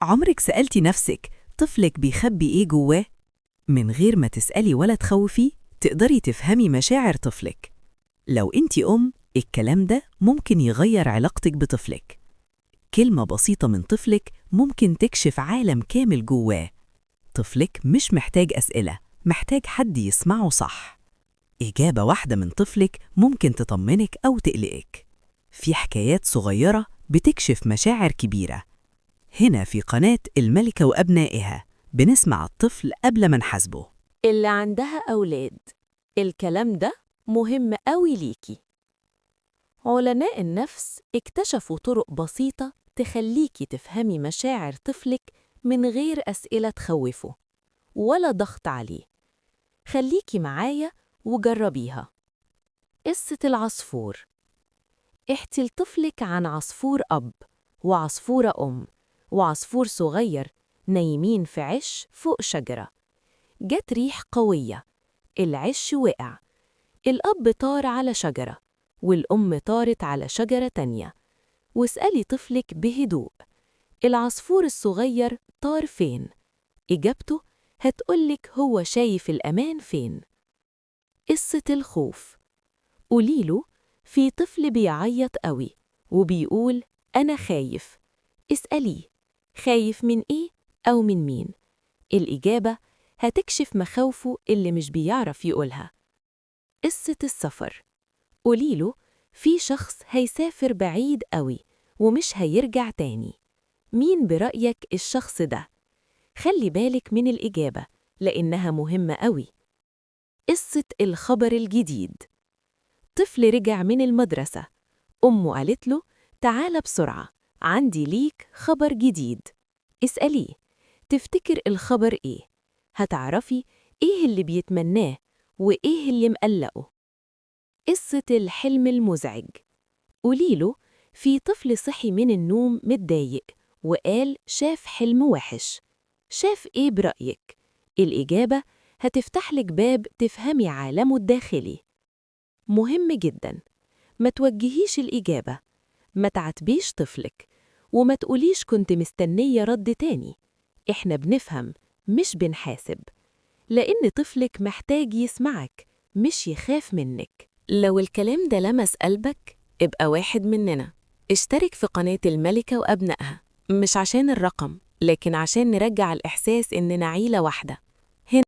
عمرك سألتي نفسك طفلك بيخبي إيه جواه؟ من غير ما تسألي ولا تخوفي تقدري تفهمي مشاعر طفلك. لو أنتِ الكلام ده ممكن يغير علاقتك بطفلك. كلمة بسيطة من طفلك ممكن تكشف عالم كامل جواه. طفلك مش محتاج أسئلة، محتاج حد يسمعه صح. إجابة واحدة من طفلك ممكن تطمنك أو تقلقك. في حكايات صغيرة بتكشف مشاعر كبيرة. هنا في قناة الملكة وأبنائها بنسمع الطفل قبل ما نحاسبه. اللي عندها أولاد، الكلام ده مهم أوي ليكي. علماء النفس اكتشفوا طرق بسيطة تخليكي تفهمي مشاعر طفلك من غير أسئلة تخوفه ولا ضغط عليه. خليكي معايا وجربيها. قصة العصفور. احكي لطفلك عن عصفور أب وعصفورة أم وعصفور صغير نايمين في عش فوق شجرة. جت ريح قوية، العش وقع. الأب طار على شجرة والأم طارت على شجرة تانية. واسألي طفلك بهدوء، العصفور الصغير طار فين؟ إجابته هتقولك هو شايف الأمان فين. قصة الخوف. قوليله في طفل بيعيط قوي وبيقول أنا خايف. اسأليه خايف من إيه أو من مين؟ الإجابة هتكشف مخاوفه اللي مش بيعرف يقولها. قصة السفر. قوليله في شخص هيسافر بعيد قوي ومش هيرجع تاني. مين برأيك الشخص ده؟ خلي بالك من الإجابة لأنها مهمة قوي. قصة الخبر الجديد. طفل رجع من المدرسة، أمه قالت له تعال بسرعة، عندي ليك خبر جديد. اسأليه تفتكر الخبر إيه؟ هتعرفي إيه اللي بيتمناه وإيه اللي مقلقه. قصة الحلم المزعج. قوليله في طفل صحي من النوم متضايق وقال شاف حلم وحش. شاف إيه برأيك؟ الإجابة هتفتحلك باب تفهمي عالمه الداخلي. مهم جداً، ما توجهيش الإجابة، ما تعاتبيش طفلك، وما تقوليش كنت مستنية رد تاني. إحنا بنفهم مش بنحاسب، لأن طفلك محتاج يسمعك مش يخاف منك. لو الكلام ده لمس قلبك ابقى واحد مننا. اشترك في قناة الملكة وأبنائها، مش عشان الرقم لكن عشان نرجع الإحساس إننا عيلة واحدة.